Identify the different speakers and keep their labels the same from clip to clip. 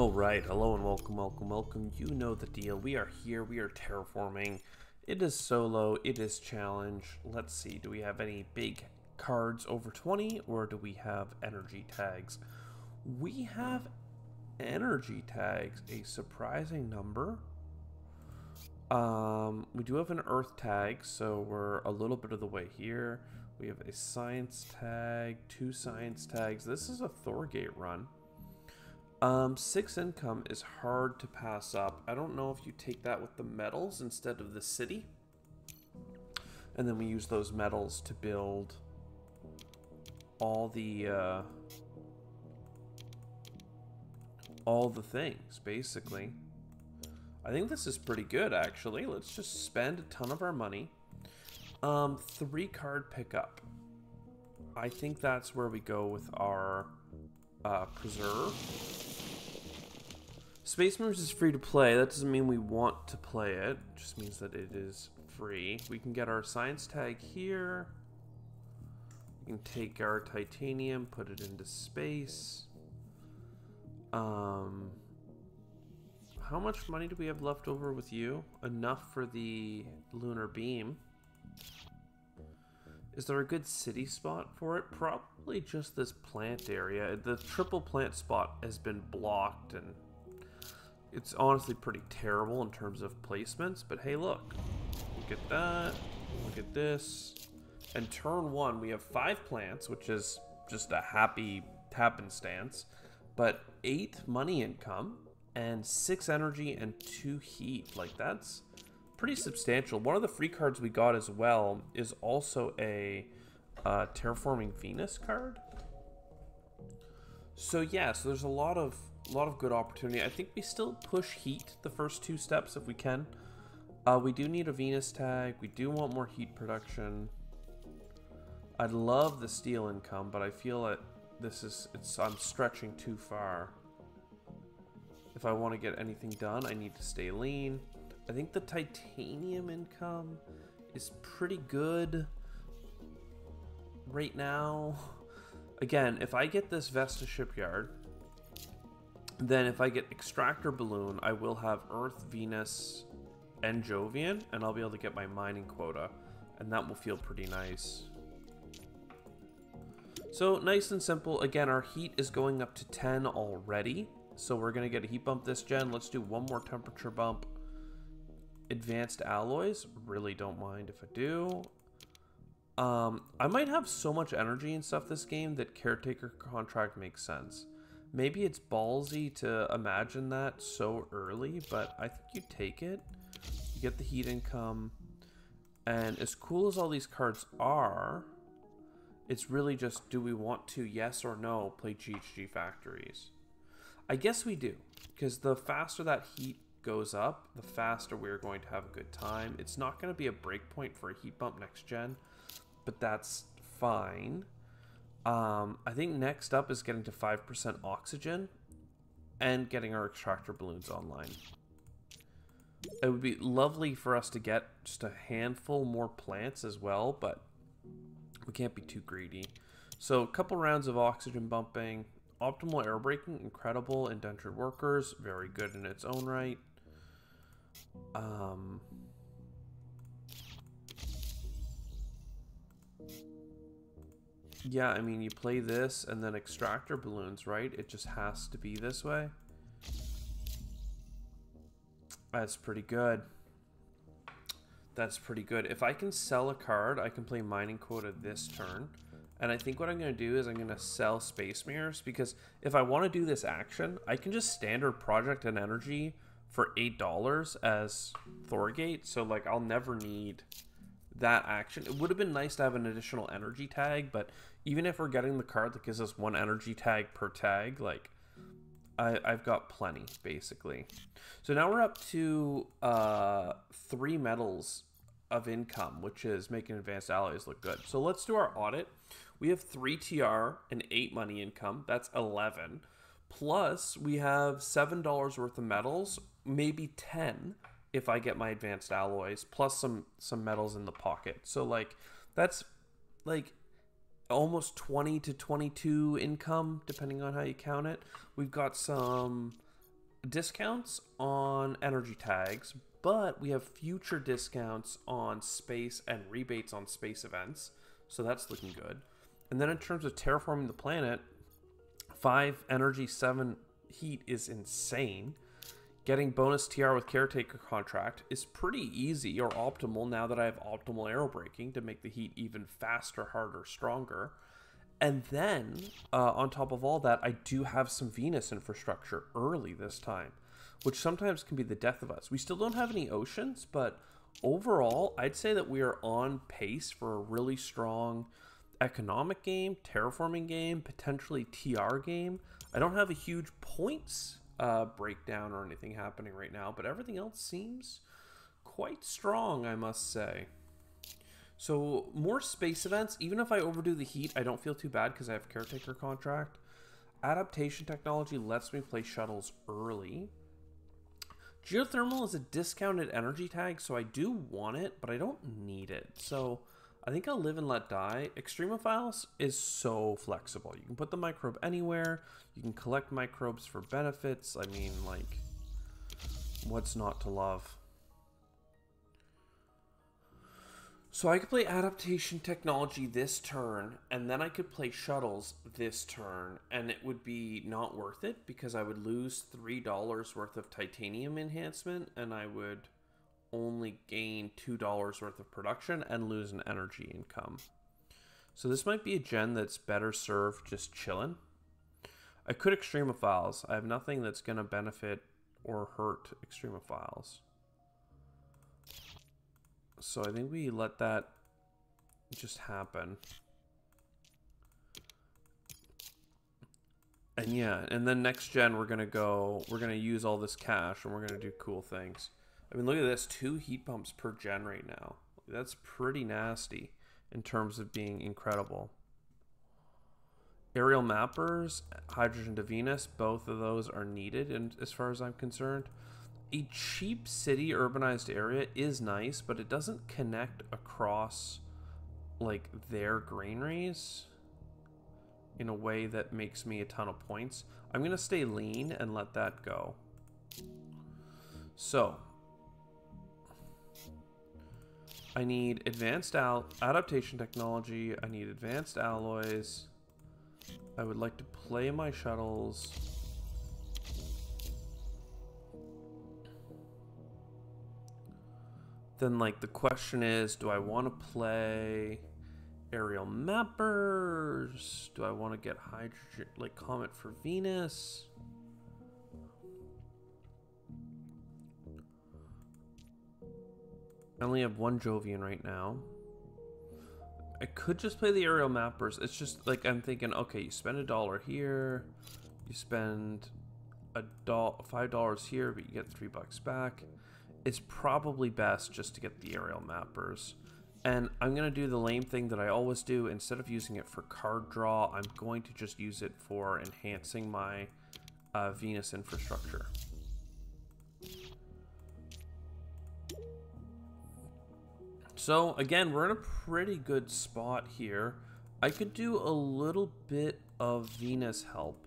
Speaker 1: All right, hello and welcome, welcome, welcome. You know the deal. We are here. We are terraforming. It is solo. It is challenge. Let's see. Do we have any big cards over 20 or do we have energy tags? We have energy tags, a surprising number. We do have an earth tag, so we're a little bit of the way here. We have a science tag, 2 science tags. This is a Thorgate run. 6 income is hard to pass up. I don't know if you take that with the metals instead of the city. And then we use those metals to build all the things, basically. I think this is pretty good, actually. Let's just spend a ton of our money. 3 card pickup. I think that's where we go with our preserve. Space Mariners is free to play. That doesn't mean we want to play it. It just means that it is free. We can get our science tag here. We can take our titanium, put it into space. How much money do we have left over with you? Enough for the lunar beam. Is there a good city spot for it? Probably just this plant area. The triple plant spot has been blocked, and it's honestly pretty terrible in terms of placements. But hey, look. Look at that. Look at this. And turn 1, we have 5 plants, which is just a happy happenstance. But 8 money income, and 6 energy, and 2 heat. Like, that's pretty substantial. One of the free cards we got as well is also a Terraforming Venus card. So yeah, so there's a lot of good opportunity. I think we still push heat the first 2 steps if we can. We do need a Venus tag. We do want more heat production. I'd love the steel income, but I feel that I'm stretching too far. If I want to get anything done, I need to stay lean. I think the titanium income is pretty good right now. Again, if I get this Vesta shipyard, then if I get extractor balloon, I will have Earth, Venus, and Jovian, and I'll be able to get my mining quota, and that will feel pretty nice. So nice and simple. Again, our heat is going up to 10 already, so we're going to get a heat bump this gen. Let's do one more temperature bump. Advanced alloys, really don't mind if I do. I might have so much energy and stuff this game that caretaker contract makes sense. Maybe it's ballsy to imagine that so early, but I think you take it. You get the heat income, and as cool as all these cards are, it's really just, do we want to, yes or no, play GHG factories? I guess we do, because the faster that heat goes up, the faster we're going to have a good time. It's not going to be a breakpoint for a heat bump next gen, but that's fine. I think next up is getting to 5% oxygen and getting our extractor balloons online. It would be lovely for us to get just a handful more plants as well, but we can't be too greedy. So a couple rounds of oxygen bumping. Optimal air braking, incredible. Indentured workers, very good in its own right. Yeah, I mean, you play this and then extractor balloons, right? It just has to be this way. That's pretty good. That's pretty good. If I can sell a card, I can play mining quota this turn. And I think what I'm going to do is I'm going to sell Space Mirrors, because if I want to do this action, I can just standard project and energy for $8 as Thorgate. So, like, I'll never need that action. It would have been nice to have an additional energy tag, but even if we're getting the card that gives us 1 energy tag per tag, like, I've got plenty, basically. So now we're up to 3 metals of income, which is making advanced alloys look good. So let's do our audit. We have 3 TR and 8 money income. That's 11. Plus, we have $7 worth of metals, maybe 10 if I get my advanced alloys, plus some metals in the pocket. So, like, that's, like, almost 20 to 22 income, depending on how you count it. We've got some discounts on energy tags, but we have future discounts on space and rebates on space events. So that's looking good. And then in terms of terraforming the planet, 5 energy, 7 heat is insane. Getting bonus TR with caretaker contract is pretty easy or optimal now that I have optimal arrow braking to make the heat even faster, harder, stronger. And then on top of all that, I do have some Venus infrastructure early this time, which sometimes can be the death of us. We still don't have any oceans, but overall, I'd say that we are on pace for a really strong economic game, terraforming game, potentially TR game. I don't have a huge points breakdown or anything happening right now, but everything else seems quite strong, I must say. So more space events. Even if I overdo the heat, I don't feel too bad because I have caretaker contract. Adaptation technology lets me play shuttles early. Geothermal is a discounted energy tag, so I do want it, but I don't need it. So I think I'll live and let die. Extremophiles is so flexible. You can put the microbe anywhere. You can collect microbes for benefits. I mean, like, what's not to love? So I could play adaptation technology this turn, and then I could play shuttles this turn, and it would be not worth it because I would lose $3 worth of titanium enhancement, and I would only gain $2 worth of production and lose an energy income. So this might be a gen that's better served just chilling. I could extremophiles. I have nothing that's going to benefit or hurt extremophiles. So I think we let that just happen. And yeah, and then next gen we're gonna use all this cash and we're gonna do cool things. I mean, look at this, 2 heat pumps per gen right now. That's pretty nasty in terms of being incredible. Aerial mappers, hydrogen to Venus, both of those are needed, and as far as I'm concerned. A cheap city urbanized area is nice, but it doesn't connect across like their granaries in a way that makes me a ton of points. I'm gonna stay lean and let that go. So I need advanced adaptation technology. I need advanced alloys. I would like to play my shuttles. Then, like, the question is, do I want to play aerial mappers? Do I want to get hydrogen, like, Comet for Venus? I only have 1 Jovian right now. I could just play the aerial mappers. It's just, like, I'm thinking, okay, you spend $1 here. You spend $5 here, but you get $3 back. It's probably best just to get the aerial mappers. And I'm going to do the lame thing that I always do. Instead of using it for card draw, I'm going to just use it for enhancing my Venus infrastructure. So again, we're in a pretty good spot here. I could do a little bit of Venus help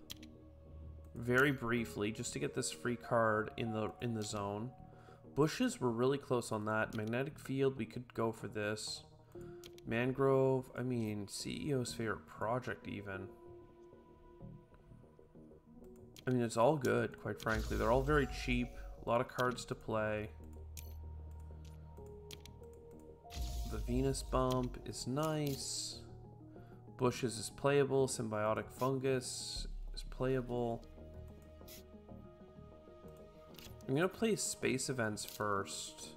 Speaker 1: very briefly just to get this free card in the zone. Bushes, we're really close on that. Magnetic field, we could go for this. Mangrove, I mean, CEO's favorite project even. I mean, it's all good, quite frankly. They're all very cheap. A lot of cards to play. The Venus bump is nice. Bushes is playable. Symbiotic fungus is playable. I'm going to play space events first.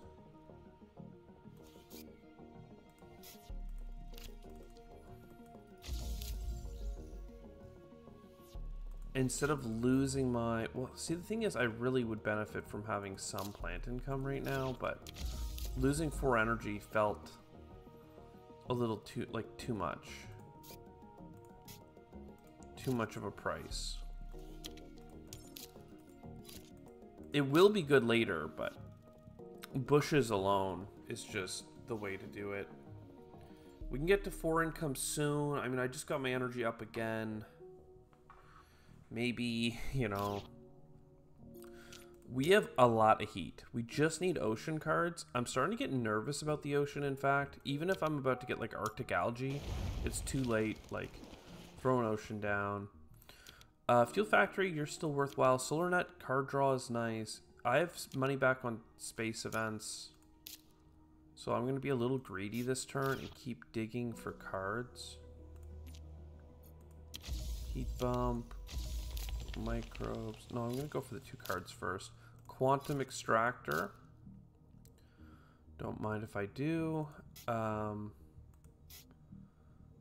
Speaker 1: Instead of losing my... Well, see, the thing is, I really would benefit from having some plant income right now, but losing 4 energy felt a little too much. Too much of a price. It will be good later, but bushes alone is just the way to do it. We can get to 4 income soon. I mean, I just got my energy up again. Maybe, you know, We have a lot of heat. We just need ocean cards. I'm starting to get nervous about the ocean, in fact. Even if I'm about to get, like, Arctic algae, it's too late. Like, throw an ocean down. Fuel Factory, you're still worthwhile. SolarNet card draw is nice. I have money back on space events. So I'm going to be a little greedy this turn and keep digging for cards. Heat Bump. Microbes. No, I'm going to go for the 2 cards first. Quantum Extractor. Don't mind if I do.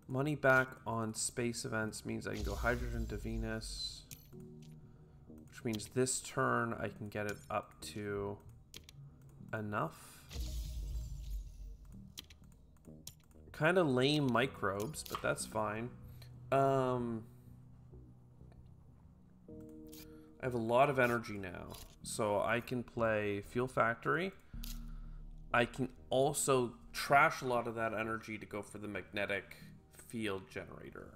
Speaker 1: Money back on space events means I can go Hydrogen to Venus. Which means this turn I can get it up to enough. Kind of lame microbes, but that's fine. I have a lot of energy now, so I can play Fuel Factory. I can also trash a lot of that energy to go for the magnetic field generator.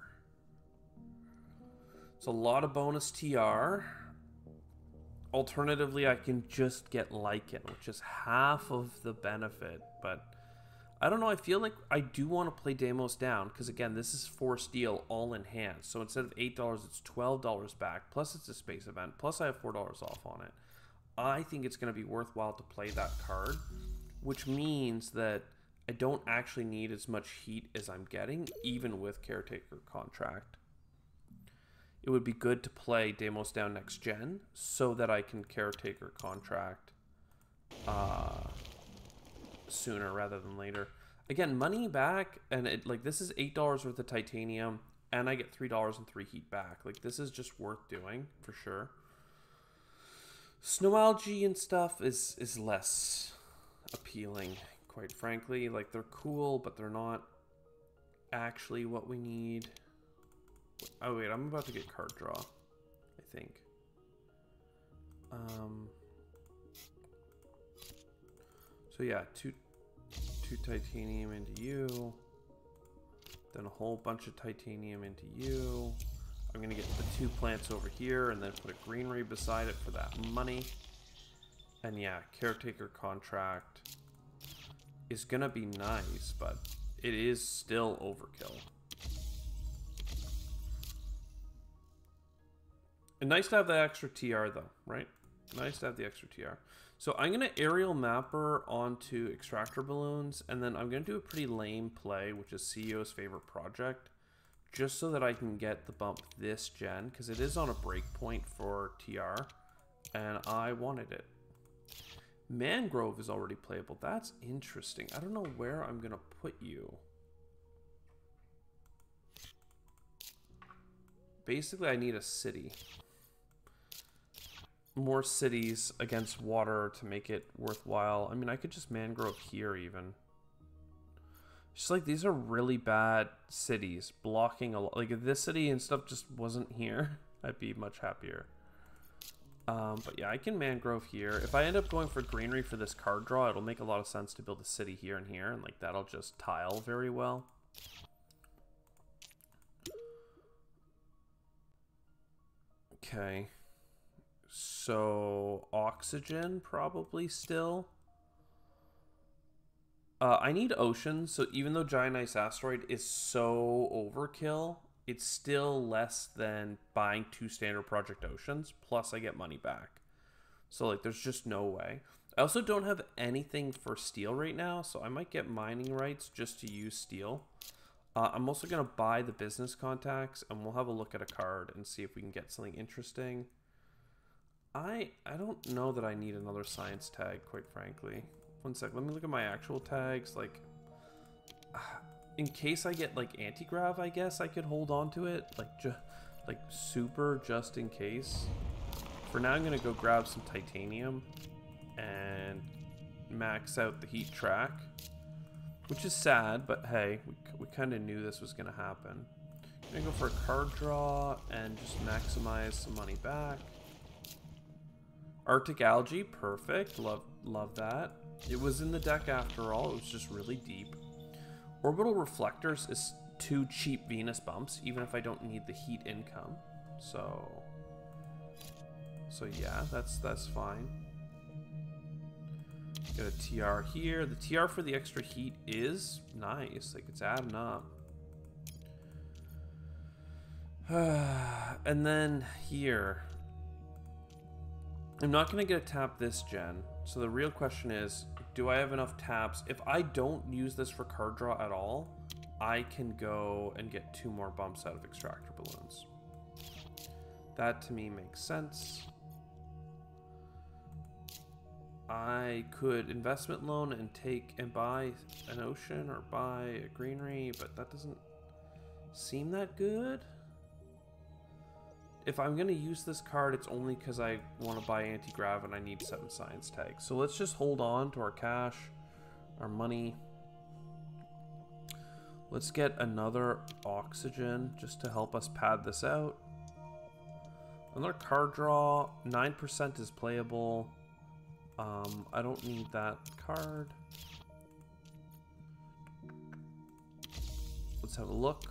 Speaker 1: It's a lot of bonus TR. Alternatively, I can just get Lycan, which is half of the benefit, but I don't know, I feel like I do want to play Deimos down, because again, this is 4 steel all in hand. So instead of $8, it's $12 back, plus it's a space event, plus I have $4 off on it. I think it's going to be worthwhile to play that card, which means that I don't actually need as much heat as I'm getting, even with Caretaker Contract. It would be good to play Deimos down next gen, so that I can Caretaker Contract sooner rather than later. Again, money back, and it, like, this is $8 worth of titanium, and I get $3 and 3 heat back. Like, this is just worth doing for sure. Snow algae and stuff is less appealing, quite frankly. Like, they're cool, but they're not actually what we need. Oh wait, I'm about to get card draw, I think. So yeah, two titanium into you, then a whole bunch of titanium into you. I'm gonna get the 2 plants over here and then put a greenery beside it for that money. And yeah, Caretaker Contract is gonna be nice, but it is still overkill. And nice to have that extra TR though, right? Nice to have the extra TR. So I'm going to aerial mapper onto extractor balloons, and then I'm going to do a pretty lame play, which is CEO's favorite project, just so that I can get the bump this gen, because it is on a break point for TR, and I wanted it. Mangrove is already playable. That's interesting. I don't know where I'm going to put you. Basically, I need a city. More cities against water to make it worthwhile. I mean, I could just mangrove here even. Just like, these are really bad cities, blocking a lot. Like, if this city and stuff just wasn't here, I'd be much happier. But yeah, I can mangrove here. If I end up going for greenery for this card draw, it'll make a lot of sense to build a city here and here, and like that'll just tile very well. Okay. So, oxygen, probably still. I need oceans, so even though Giant Ice Asteroid is so overkill, it's still less than buying 2 standard project oceans, plus I get money back. So, like, there's just no way. I also don't have anything for steel right now, so I might get mining rights just to use steel. I'm also going to buy the business contacts, and we'll have a look at a card and see if we can get something interesting. I don't know that I need another science tag, quite frankly. One sec, let me look at my actual tags. Like, in case I get like anti-grav, I guess I could hold on to it. Like super just in case. For now, I'm gonna go grab some titanium and max out the heat track, which is sad, but hey, we kind of knew this was gonna happen. I'm gonna go for a card draw and just maximize some money back. Arctic algae, perfect. Love that. It was in the deck after all. It was just really deep. Orbital reflectors is 2 cheap Venus bumps, even if I don't need the heat income. So So yeah, that's fine. Get a TR here. The TR for the extra heat is nice. Like, it's adding up. And then here. I'm not going to get a tap this gen. So the real question is, do I have enough taps? If I don't use this for card draw at all, I can go and get 2 more bumps out of extractor balloons. That to me makes sense. I could investment loan and take and buy an ocean or buy a greenery, but that doesn't seem that good. If I'm going to use this card, it's only because I want to buy anti-grav and I need 7 science tags. So let's just hold on to our cash, our money. Let's get another oxygen just to help us pad this out. Another card draw. 9% is playable. I don't need that card. Let's have a look.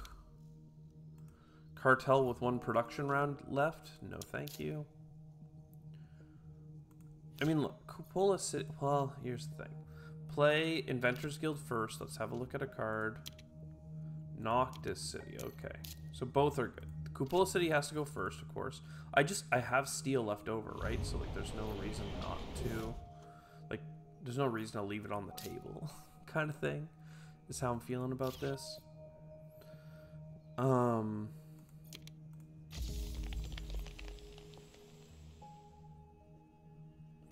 Speaker 1: Cartel with 1 production round left. No, thank you. I mean, look, Cupola City. Well, here's the thing. Play Inventors Guild first. Let's have a look at a card. Noctis City. Okay, so both are good. Cupola City has to go first, of course. I have steel left over, right? So like, there's no reason not to. Like, there's no reason to leave it on the table, kind of thing. Is how I'm feeling about this.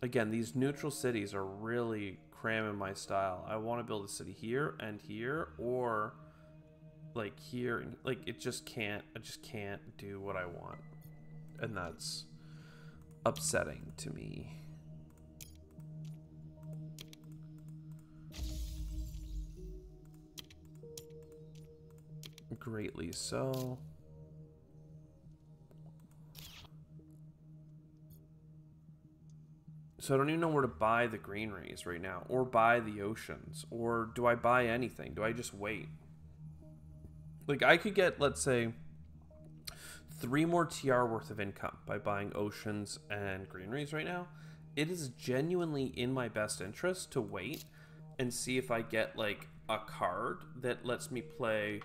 Speaker 1: Again, these neutral cities are really cramming my style. I want to build a city here and here, or like here, and like it just can't. I just can't do what I want, and that's upsetting to me. Greatly so. So I don't even know where to buy the greeneries right now, or buy the oceans, or do I buy anything? Do I just wait? Like, I could get, let's say, 3 more TR worth of income by buying oceans and greeneries right now. It is genuinely in my best interest to wait and see if I get, like, a card that lets me play,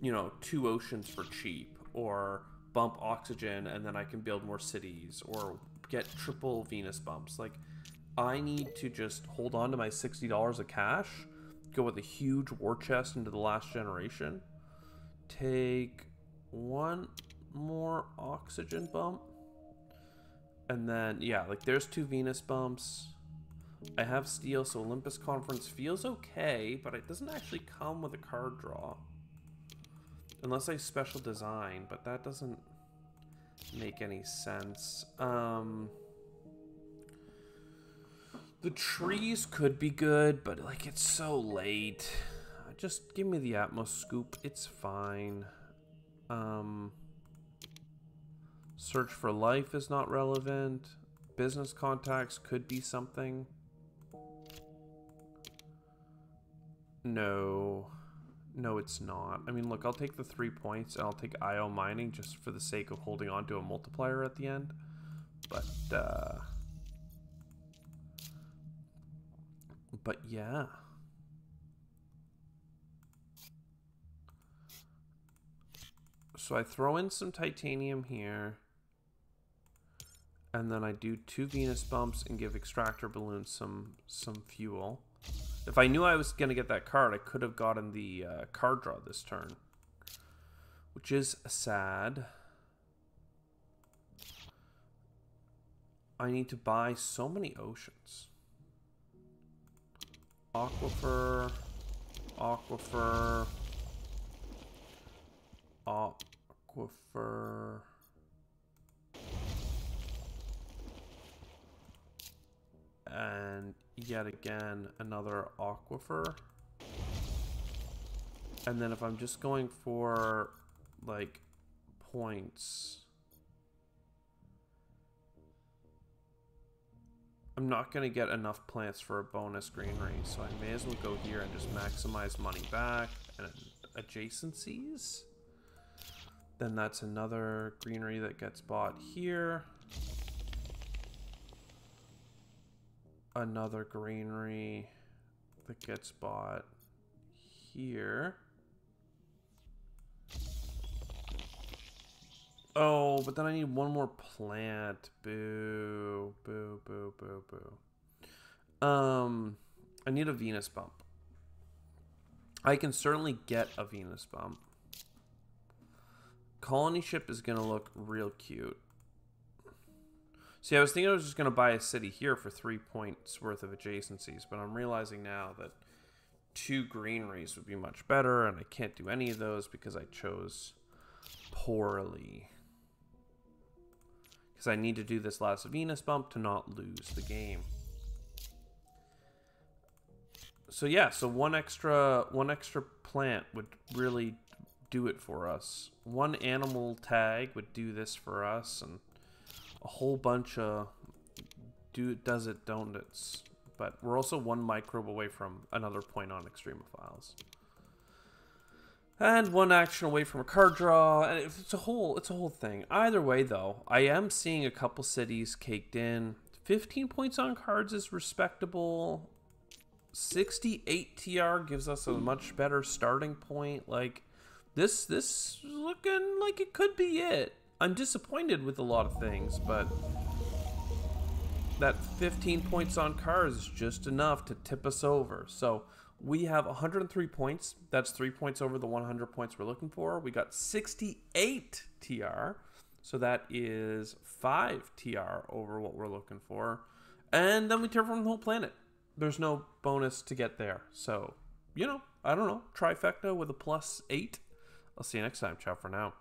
Speaker 1: you know, 2 oceans for cheap, or bump oxygen and then I can build more cities, or get triple Venus bumps. Like, I need to just hold on to my $60 of cash, go with a huge war chest into the last generation, take 1 more oxygen bump, and then yeah, like, there's 2 Venus bumps. I have steel, so Olympus Conference feels okay, but it doesn't actually come with a card draw unless I special design, but that doesn't make any sense. The trees could be good, but like, it's so late. Just give me the Atmos scoop, it's fine. Search for life is not relevant. Business contacts could be something. No, it's not. I mean, look, I'll take the 3 points and I'll take IO mining just for the sake of holding on to a multiplier at the end. But yeah. So I throw in some titanium here, and then I do 2 Venus bumps and give extractor balloons some fuel. If I knew I was going to get that card, I could have gotten the card draw this turn, which is sad. I need to buy so many oceans. Aquifer, aquifer, aquifer. And yet again, another aquifer. And then if I'm just going for, like, points, I'm not going to get enough plants for a bonus greenery, so I may as well go here and just maximize money back and adjacencies. Then that's another greenery that gets bought here. another greenery that gets bought here. Oh, but then I need one more plant. Boo, boo, boo, boo, boo. I need a Venus bump. I can certainly get a Venus bump. Colony ship is going to look real cute. See, I was thinking I was just going to buy a city here for 3 points worth of adjacencies, but I'm realizing now that 2 greeneries would be much better, and I can't do any of those because I chose poorly. Because I need to do this last Venus bump to not lose the game. So yeah, so one extra plant would really do it for us. One animal tag would do this for us, and a whole bunch of does it donuts. But we're also 1 microbe away from another point on Extremophiles. And 1 action away from a card draw, and it's a whole thing. Either way though, I am seeing a couple cities caked in. 15 points on cards is respectable. 68 TR gives us a much better starting point. Like this is looking like it could be it. I'm disappointed with a lot of things, but that 15 points on cards is just enough to tip us over. So we have 103 points. That's 3 points over the 100 points we're looking for. We got 68 TR. So that is 5 TR over what we're looking for. And then we terraform the whole planet. There's no bonus to get there. So, you know, I don't know. Trifecta with a +8. I'll see you next time. Ciao for now.